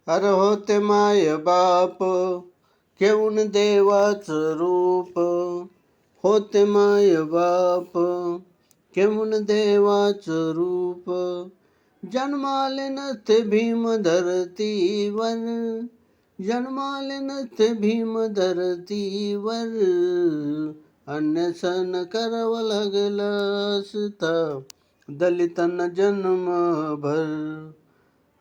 अरे होते माय बाप घेऊन देवाचं रूप, होते माय बाप घेऊन देवाचं रूप. जन्माले नसते भीम धरतीवर, जन्माले नसते भीम धरतीवर. अन्नसन करावं लागलं असता दलितांना जन्मभर.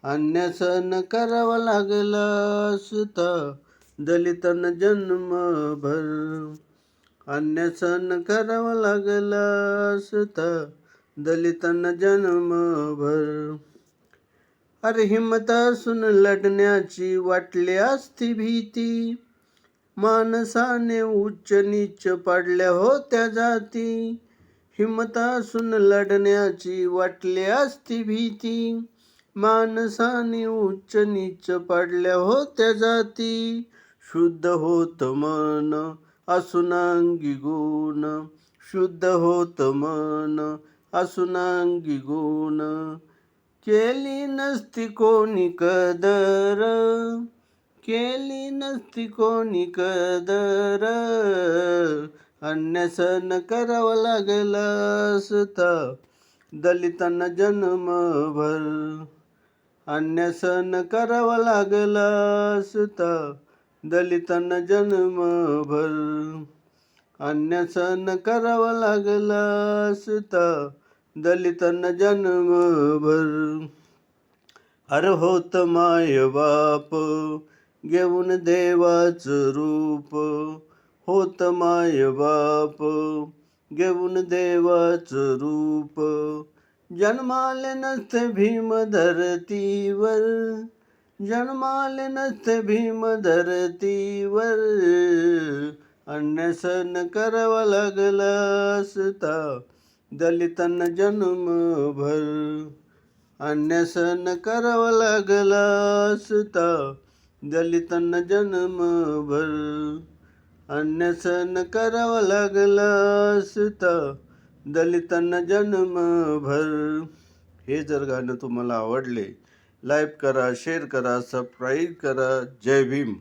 अन्नसन करावं लागलं असतं दलितांना जन्मभर. अन्नसन करावं लागलं असतं दलितांना जन्मभर. अरे हिम्मत असून लढण्याची वाटली असती भीती, माणसाने उच्च नीच पाडल्या होत्या जाती. हिम्मत असून लढण्याची वाटली असती भीती, माणसाने उच्च नीच पाडल्या होत्या जाती. शुद्ध होत मन असून अंगी गुण, शुद्ध होत मन असून अंगी गुण. केली नसती कोणी कदर, केली नसती कोणी कदर. अन्नसन करावं लागलं असतं दलितांना जन्मभर. अन्नसन करावं लागलं असतं दलितांना जन्मभर. अन्नसन करावं लागलं असतं दलितांना जन्मभर. अरे होत माय बाप घेऊन देवाचं रूप, होत माय बाप घेऊन देवाचं रूप. जन्माले नसते भीम धरतीवर, जन्माले नसते भीम धरतीवर. अन्नसन करावं लागलं असतं दलितांना जन्मभर. अन्नसन करावं लागलं असतं दलितांना जन्मभर. अन्नसन करावं लागलं असतं दलितांना जन्मभर. हे जर गाणं तुम्हाला आवडले, लाईक करा, शेअर करा, सबस्क्राईब करा. जय भीम.